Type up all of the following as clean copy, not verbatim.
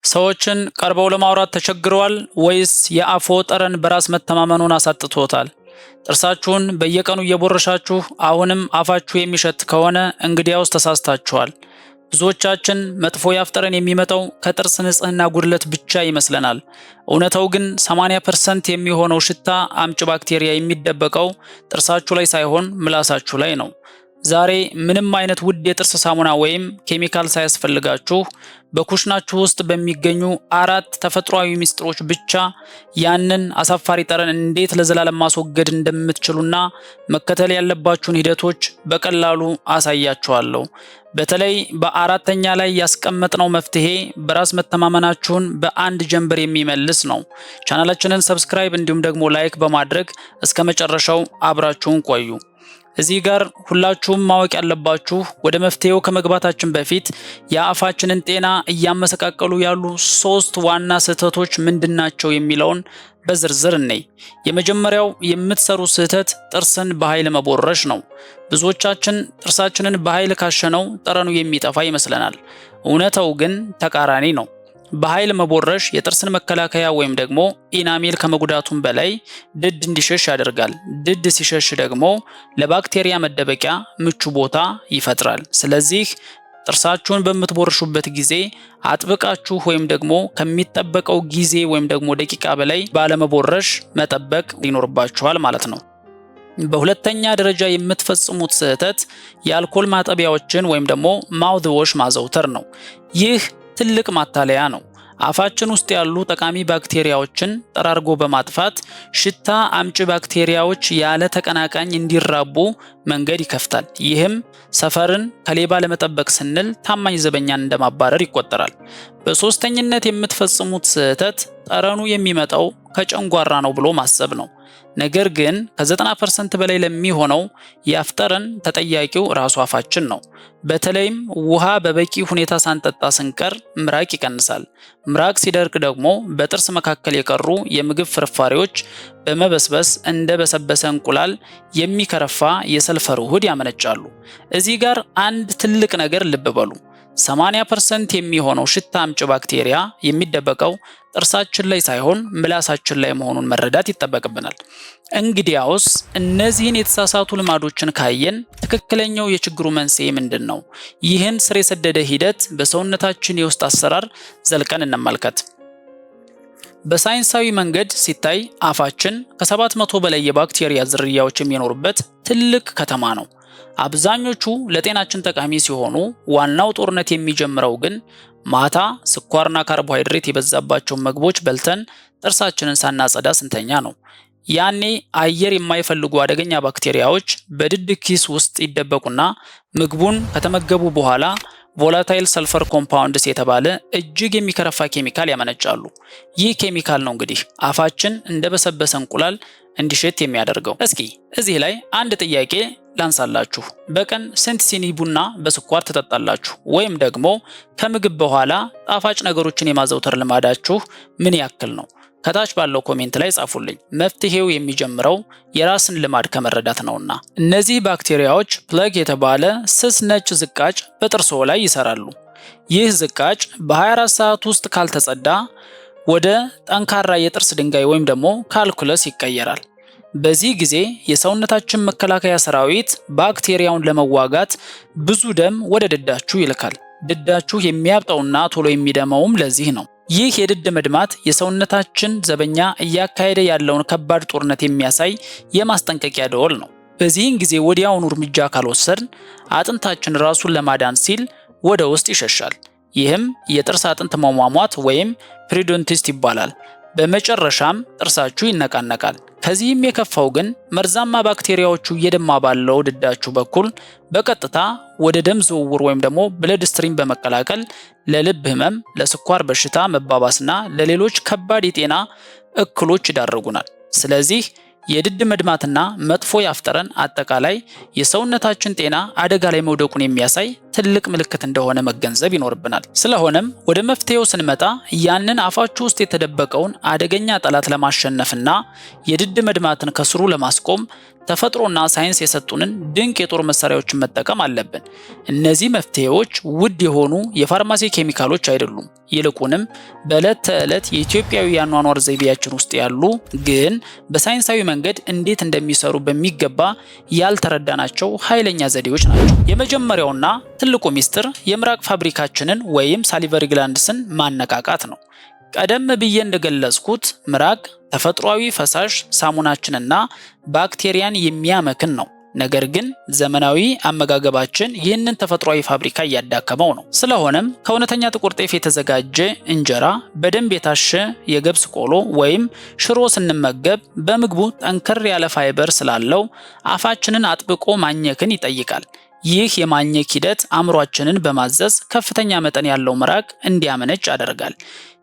ሰዎችን ቀርበው ለማውራት ተቸግረዋል ወይስ የአፎ ጠረን በራስ መተማመኑን አሳጥቶታል? ጥርሳችሁን በየቀኑ እየቦረሻችሁ አሁንም አፋችሁ የሚሸት ከሆነ እንግዲያውስ ተሳስታችኋል። ብዙዎቻችን መጥፎ የአፍ ጠረን የሚመጣው ከጥርስ ንጽህና ጉድለት ብቻ ይመስለናል። እውነታው ግን 80% የሚሆነው ሽታ አምጪ ባክቴሪያ የሚደበቀው ጥርሳችሁ ላይ ሳይሆን ምላሳችሁ ላይ ነው። ዛሬ ምንም አይነት ውድ የጥርስ ሳሙና ወይም ኬሚካል ሳያስፈልጋችሁ በኩሽናችሁ ውስጥ በሚገኙ 4 ተፈጥሯዊ ሚስጥሮች ብቻ ያንን አሳፋሪ ጠረን እንዴት ለዘላለም ማስወገድ እንደምትችሉና መከተል ያለባችሁን ሂደቶች በቀላሉ አሳያችኋለሁ። በተለይ በአራተኛ ላይ ያስቀመጥነው መፍትሄ በራስ መተማመናችሁን በአንድ ጀንበር የሚመልስ ነው። ቻናላችንን ሰብስክራይብ እንዲሁም ደግሞ ላይክ በማድረግ እስከ መጨረሻው አብራችሁን ቆዩ። እዚህ ጋር ሁላችሁም ማወቅ ያለባችሁ ወደ መፍትሄው ከመግባታችን በፊት የአፋችንን ጤና እያመሰቃቀሉ ያሉ 3 ዋና ስህተቶች ምንድናቸው የሚለውን በዝርዝር እንይ። የመጀመሪያው የምትሰሩት ስህተት ጥርስን በኃይል መቦረሽ ነው። ብዙዎቻችን ጥርሳችንን በኃይል ካሸነው ጠረኑ የሚጠፋ ይመስለናል። እውነታው ግን ተቃራኒ ነው። በኃይል መቦረሽ የጥርስን መከላከያ ወይም ደግሞ ኢናሜል ከመጉዳቱም በላይ ድድ እንዲሸሽ ያደርጋል። ድድ ሲሸሽ ደግሞ ለባክቴሪያ መደበቂያ ምቹ ቦታ ይፈጥራል። ስለዚህ ጥርሳችሁን በምትቦርሹበት ጊዜ አጥብቃችሁ ወይም ደግሞ ከሚጠበቀው ጊዜ ወይም ደግሞ ደቂቃ በላይ ባለመቦረሽ መጠበቅ ይኖርባችኋል ማለት ነው። በሁለተኛ ደረጃ የምትፈጽሙት ስህተት የአልኮል ማጠቢያዎችን ወይም ደግሞ ማውዝ ዎሽ ማዘውተር ነው። ይህ ትልቅ ማታለያ ነው። አፋችን ውስጥ ያሉ ጠቃሚ ባክቴሪያዎችን ጠራርጎ በማጥፋት ሽታ አምጪ ባክቴሪያዎች ያለ ተቀናቃኝ እንዲራቡ መንገድ ይከፍታል። ይህም ሰፈርን ከሌባ ለመጠበቅ ስንል ታማኝ ዘበኛን እንደማባረር ይቆጠራል። በሶስተኝነት የምትፈጽሙት ስህተት ጠረኑ የሚመጣው ከጨንጓራ ነው ብሎ ማሰብ ነው። ነገር ግን ከ90% በላይ ለሚሆነው የአፍ ጠረን ተጠያቂው ራሱ አፋችን ነው። በተለይም ውሃ በበቂ ሁኔታ ሳንጠጣ ስንቀር ምራቅ ይቀንሳል። ምራቅ ሲደርቅ ደግሞ በጥርስ መካከል የቀሩ የምግብ ፍርፋሪዎች በመበስበስ እንደ በሰበሰ እንቁላል የሚከረፋ የሰልፈር ውህድ ያመነጫሉ። እዚህ ጋር አንድ ትልቅ ነገር ልብ በሉ። 80% የሚሆነው ሽታ አምጪ ባክቴሪያ የሚደበቀው ጥርሳችን ላይ ሳይሆን ምላሳችን ላይ መሆኑን መረዳት ይጠበቅብናል። እንግዲያውስ እነዚህን የተሳሳቱ ልማዶችን ካየን ትክክለኛው የችግሩ መንስኤ ምንድን ነው? ይህን ስር የሰደደ ሂደት በሰውነታችን የውስጥ አሰራር ዘልቀን እንመልከት። በሳይንሳዊ መንገድ ሲታይ አፋችን ከ700 በላይ የባክቴሪያ ዝርያዎች የሚኖሩበት ትልቅ ከተማ ነው። አብዛኞቹ ለጤናችን ጠቃሚ ሲሆኑ ዋናው ጦርነት የሚጀምረው ግን ማታ ስኳርና ካርቦሃይድሬት የበዛባቸውን ምግቦች በልተን ጥርሳችንን ሳናጸዳ ስንተኛ ነው። ያኔ አየር የማይፈልጉ አደገኛ ባክቴሪያዎች በድድ ኪስ ውስጥ ይደበቁና ምግቡን ከተመገቡ በኋላ ቮላታይል ሰልፈር ኮምፓውንድስ የተባለ እጅግ የሚከረፋ ኬሚካል ያመነጫሉ። ይህ ኬሚካል ነው እንግዲህ አፋችን እንደ በሰበሰ እንቁላል እንዲሸት የሚያደርገው። እስኪ እዚህ ላይ አንድ ጥያቄ ላንሳላችሁ። በቀን ስንት ሲኒ ቡና በስኳር ትጠጣላችሁ? ወይም ደግሞ ከምግብ በኋላ ጣፋጭ ነገሮችን የማዘውተር ልማዳችሁ ምን ያክል ነው? ከታች ባለው ኮሜንት ላይ ጻፉልኝ። መፍትሄው የሚጀምረው የራስን ልማድ ከመረዳት ነውና። እነዚህ ባክቴሪያዎች ፕለግ የተባለ ስስ ነጭ ዝቃጭ በጥርስዎ ላይ ይሰራሉ። ይህ ዝቃጭ በ24 ሰዓት ውስጥ ካልተጸዳ ወደ ጠንካራ የጥርስ ድንጋይ ወይም ደግሞ ካልኩለስ ይቀየራል። በዚህ ጊዜ የሰውነታችን መከላከያ ሰራዊት ባክቴሪያውን ለመዋጋት ብዙ ደም ወደ ድዳችሁ ይልካል። ድዳችሁ የሚያብጠውና ቶሎ የሚደማውም ለዚህ ነው። ይህ የድድ መድማት የሰውነታችን ዘበኛ እያካሄደ ያለውን ከባድ ጦርነት የሚያሳይ የማስጠንቀቂያ ደወል ነው። በዚህን ጊዜ ወዲያውኑ እርምጃ ካልወሰድን አጥንታችን ራሱን ለማዳን ሲል ወደ ውስጥ ይሸሻል። ይህም የጥርስ አጥንት መሟሟት ወይም ፔሪዶንቲስ ይባላል። በመጨረሻም ጥርሳችሁ ይነቃነቃል። ከዚህም የከፋው ግን መርዛማ ባክቴሪያዎቹ እየደማ ባለው ድዳችሁ በኩል በቀጥታ ወደ ደም ዝውውር ወይም ደግሞ ብለድ ስትሪም በመቀላቀል ለልብ ህመም፣ ለስኳር በሽታ መባባስና ለሌሎች ከባድ የጤና እክሎች ይዳረጉናል። ስለዚህ የድድ መድማትና መጥፎ የአፍ ጠረን አጠቃላይ የሰውነታችን ጤና አደጋ ላይ መውደቁን የሚያሳይ ትልቅ ምልክት እንደሆነ መገንዘብ ይኖርብናል። ስለሆነም ወደ መፍትሄው ስንመጣ ያንን አፋችሁ ውስጥ የተደበቀውን አደገኛ ጠላት ለማሸነፍና የድድ መድማትን ከስሩ ለማስቆም ተፈጥሮና ሳይንስ የሰጡንን ድንቅ የጦር መሳሪያዎችን መጠቀም አለብን። እነዚህ መፍትሄዎች ውድ የሆኑ የፋርማሲ ኬሚካሎች አይደሉም። ይልቁንም በዕለት ተዕለት የኢትዮጵያዊ የአኗኗር ዘይቤያችን ውስጥ ያሉ ግን በሳይንሳዊ መንገድ እንዴት እንደሚሰሩ በሚገባ ያልተረዳናቸው ኃይለኛ ዘዴዎች ናቸው። የመጀመሪያውና ትልቁ ሚስጥር የምራቅ ፋብሪካችንን ወይም ሳሊቨሪ ግላንድስን ማነቃቃት ነው። ቀደም ብዬ እንደገለጽኩት ምራቅ ተፈጥሯዊ ፈሳሽ ሳሙናችንና ባክቴሪያን የሚያመክን ነው። ነገር ግን ዘመናዊ አመጋገባችን ይህንን ተፈጥሯዊ ፋብሪካ እያዳከመው ነው። ስለሆነም ከእውነተኛ ጥቁር ጤፍ የተዘጋጀ እንጀራ፣ በደንብ የታሸ የገብስ ቆሎ ወይም ሽሮ ስንመገብ በምግቡ ጠንከር ያለ ፋይበር ስላለው አፋችንን አጥብቆ ማኘክን ይጠይቃል። ይህ የማኘክ ሂደት አእምሯችንን በማዘዝ ከፍተኛ መጠን ያለው ምራቅ እንዲያመነጭ ያደርጋል።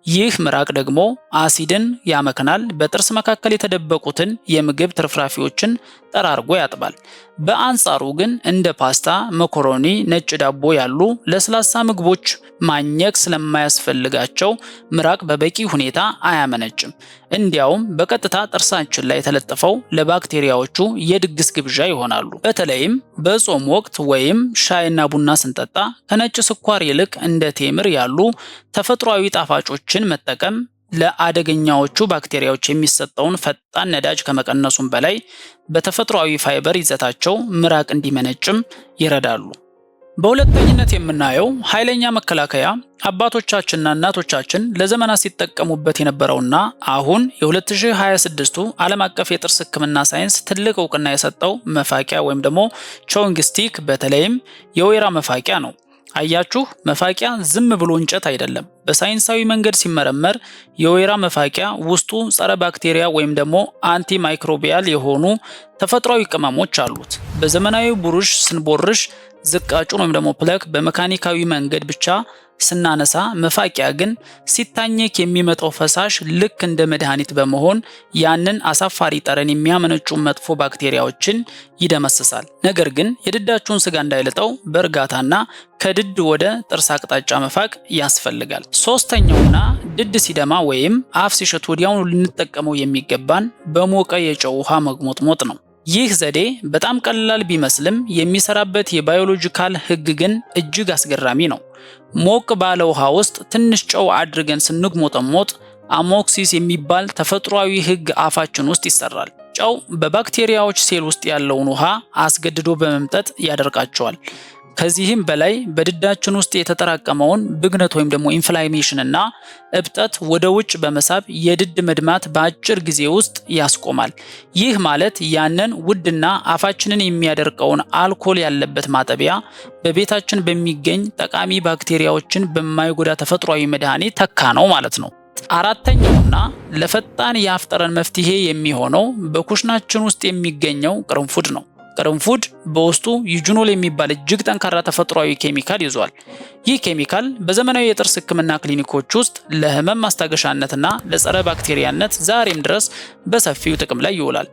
ይህ ምራቅ ደግሞ አሲድን ያመክናል፣ በጥርስ መካከል የተደበቁትን የምግብ ትርፍራፊዎችን ጠራርጎ ያጥባል። በአንጻሩ ግን እንደ ፓስታ፣ መኮሮኒ፣ ነጭ ዳቦ ያሉ ለስላሳ ምግቦች ማኘክ ስለማያስፈልጋቸው ምራቅ በበቂ ሁኔታ አያመነጭም። እንዲያውም በቀጥታ ጥርሳችን ላይ የተለጠፈው ለባክቴሪያዎቹ የድግስ ግብዣ ይሆናሉ። በተለይም በጾም ወቅት ወይም ሻይና ቡና ስንጠጣ ከነጭ ስኳር ይልቅ እንደ ቴምር ያሉ ተፈጥሯዊ ጣፋጮችን መጠቀም ለአደገኛዎቹ ባክቴሪያዎች የሚሰጠውን ፈጣን ነዳጅ ከመቀነሱም በላይ በተፈጥሯዊ ፋይበር ይዘታቸው ምራቅ እንዲመነጭም ይረዳሉ። በሁለተኝነት የምናየው ኃይለኛ መከላከያ አባቶቻችንና እናቶቻችን ለዘመናት ሲጠቀሙበት የነበረውና አሁን የ2026ቱ ዓለም አቀፍ የጥርስ ሕክምና ሳይንስ ትልቅ እውቅና የሰጠው መፋቂያ ወይም ደግሞ ቾዊንግ ስቲክ በተለይም የወይራ መፋቂያ ነው። አያችሁ፣ መፋቂያ ዝም ብሎ እንጨት አይደለም። በሳይንሳዊ መንገድ ሲመረመር የወይራ መፋቂያ ውስጡ ጸረ ባክቴሪያ ወይም ደግሞ አንቲ ማይክሮቢያል የሆኑ ተፈጥሯዊ ቅመሞች አሉት። በዘመናዊ ብሩሽ ስንቦርሽ ዝቃጩን ወይም ደግሞ ፕለክ በመካኒካዊ መንገድ ብቻ ስናነሳ፣ መፋቂያ ግን ሲታኘክ የሚመጣው ፈሳሽ ልክ እንደ መድኃኒት በመሆን ያንን አሳፋሪ ጠረን የሚያመነጩ መጥፎ ባክቴሪያዎችን ይደመስሳል። ነገር ግን የድዳችሁን ስጋ እንዳይልጠው በእርጋታና ከድድ ወደ ጥርስ አቅጣጫ መፋቅ ያስፈልጋል። ሶስተኛውና ድድ ሲደማ ወይም አፍ ሲሸት ወዲያውኑ ልንጠቀመው የሚገባን በሞቀ የጨው ውሃ መግሞጥሞጥ ነው። ይህ ዘዴ በጣም ቀላል ቢመስልም የሚሰራበት የባዮሎጂካል ሕግ ግን እጅግ አስገራሚ ነው። ሞቅ ባለ ውሃ ውስጥ ትንሽ ጨው አድርገን ስንግሞጠሞጥ አሞክሲስ የሚባል ተፈጥሯዊ ሕግ አፋችን ውስጥ ይሰራል። ጨው በባክቴሪያዎች ሴል ውስጥ ያለውን ውሃ አስገድዶ በመምጠጥ ያደርቃቸዋል። ከዚህም በላይ በድዳችን ውስጥ የተጠራቀመውን ብግነት ወይም ደግሞ ኢንፍላሜሽን እና እብጠት ወደ ውጭ በመሳብ የድድ መድማት በአጭር ጊዜ ውስጥ ያስቆማል። ይህ ማለት ያንን ውድና አፋችንን የሚያደርቀውን አልኮል ያለበት ማጠቢያ በቤታችን በሚገኝ ጠቃሚ ባክቴሪያዎችን በማይጎዳ ተፈጥሯዊ መድኃኒት ተካ ነው ማለት ነው። አራተኛውና ለፈጣን የአፍ ጠረን መፍትሄ የሚሆነው በኩሽናችን ውስጥ የሚገኘው ቅርንፉድ ነው። ቅርንፉድ በውስጡ ዩጂኖል የሚባል እጅግ ጠንካራ ተፈጥሯዊ ኬሚካል ይዟል። ይህ ኬሚካል በዘመናዊ የጥርስ ሕክምና ክሊኒኮች ውስጥ ለህመም ማስታገሻነትና ለጸረ ባክቴሪያነት ዛሬም ድረስ በሰፊው ጥቅም ላይ ይውላል።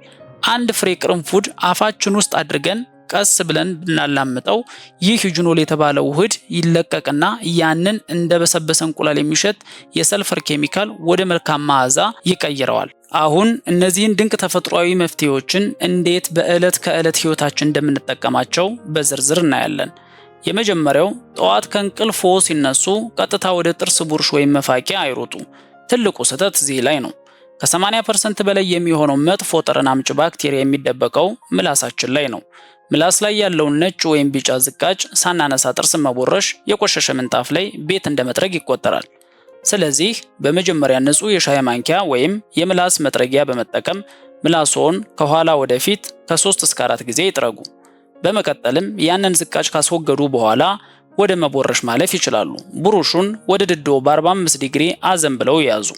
አንድ ፍሬ ቅርንፉድ አፋችን ውስጥ አድርገን ቀስ ብለን ብናላምጠው ይህ ዩጂኖል የተባለው ውህድ ይለቀቅና ያንን እንደ በሰበሰ እንቁላል የሚሸት የሰልፈር ኬሚካል ወደ መልካም መዓዛ ይቀይረዋል። አሁን እነዚህን ድንቅ ተፈጥሯዊ መፍትሄዎችን እንዴት በዕለት ከዕለት ህይወታችን እንደምንጠቀማቸው በዝርዝር እናያለን። የመጀመሪያው ጠዋት ከእንቅልፎ ሲነሱ ቀጥታ ወደ ጥርስ ቡርሽ ወይም መፋቂያ አይሮጡ። ትልቁ ስህተት እዚህ ላይ ነው። ከ80% በላይ የሚሆነው መጥፎ ጠረን አምጪ ባክቴሪያ የሚደበቀው ምላሳችን ላይ ነው። ምላስ ላይ ያለውን ነጭ ወይም ቢጫ ዝቃጭ ሳናነሳ ጥርስን መቦረሽ የቆሸሸ ምንጣፍ ላይ ቤት እንደመጥረግ ይቆጠራል። ስለዚህ በመጀመሪያ ንጹህ የሻይ ማንኪያ ወይም የምላስ መጥረጊያ በመጠቀም ምላስዎን ከኋላ ወደፊት ከ3 እስከ 4 ጊዜ ይጥረጉ። በመቀጠልም ያንን ዝቃጭ ካስወገዱ በኋላ ወደ መቦረሽ ማለፍ ይችላሉ። ብሩሹን ወደ ድድዎ በ45 ዲግሪ አዘንብለው ያዙ።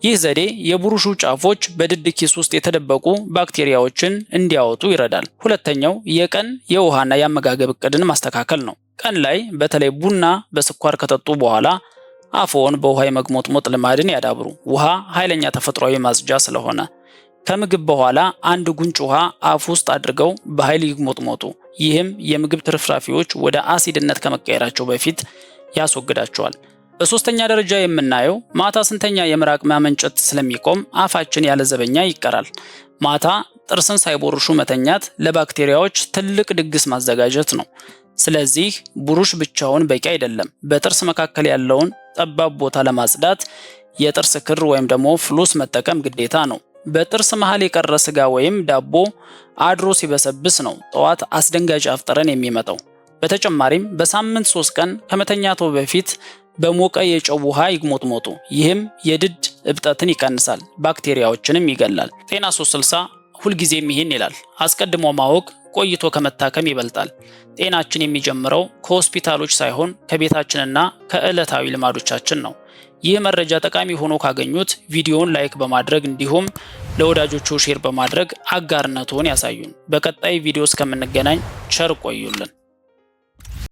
ይህ ዘዴ የብሩሹ ጫፎች በድድ ኪስ ውስጥ የተደበቁ ባክቴሪያዎችን እንዲያወጡ ይረዳል። ሁለተኛው የቀን የውሃና የአመጋገብ እቅድን ማስተካከል ነው። ቀን ላይ በተለይ ቡና በስኳር ከጠጡ በኋላ አፎን በውሃ የመግሞጥሞጥ ልማድን ያዳብሩ። ውሃ ኃይለኛ ተፈጥሯዊ ማጽጃ ስለሆነ ከምግብ በኋላ አንድ ጉንጭ ውሃ አፍ ውስጥ አድርገው በኃይል ይግሞጥሞጡ። ይህም የምግብ ትርፍራፊዎች ወደ አሲድነት ከመቀየራቸው በፊት ያስወግዳቸዋል። በሶስተኛ ደረጃ የምናየው ማታ ስንተኛ የምራቅ ማመንጨት ስለሚቆም አፋችን ያለ ዘበኛ ይቀራል። ማታ ጥርስን ሳይቦርሹ መተኛት ለባክቴሪያዎች ትልቅ ድግስ ማዘጋጀት ነው። ስለዚህ ብሩሽ ብቻውን በቂ አይደለም። በጥርስ መካከል ያለውን ጠባብ ቦታ ለማጽዳት የጥርስ ክር ወይም ደግሞ ፍሎስ መጠቀም ግዴታ ነው። በጥርስ መሃል የቀረ ስጋ ወይም ዳቦ አድሮ ሲበሰብስ ነው ጠዋት አስደንጋጭ አፍ ጠረን የሚመጣው። በተጨማሪም በሳምንት 3 ቀን ከመተኛቶ በፊት በሞቀ የጨው ውሃ ይግሞጥሞጡ። ይህም የድድ እብጠትን ይቀንሳል፣ ባክቴሪያዎችንም ይገላል። ጤና 360 ሁልጊዜም ይህን ይላል፣ አስቀድሞ ማወቅ ቆይቶ ከመታከም ይበልጣል። ጤናችን የሚጀምረው ከሆስፒታሎች ሳይሆን ከቤታችንና ከዕለታዊ ልማዶቻችን ነው። ይህ መረጃ ጠቃሚ ሆኖ ካገኙት ቪዲዮውን ላይክ በማድረግ እንዲሁም ለወዳጆቹ ሼር በማድረግ አጋርነቱን ያሳዩን። በቀጣይ ቪዲዮ እስከምንገናኝ ቸር ቆዩልን።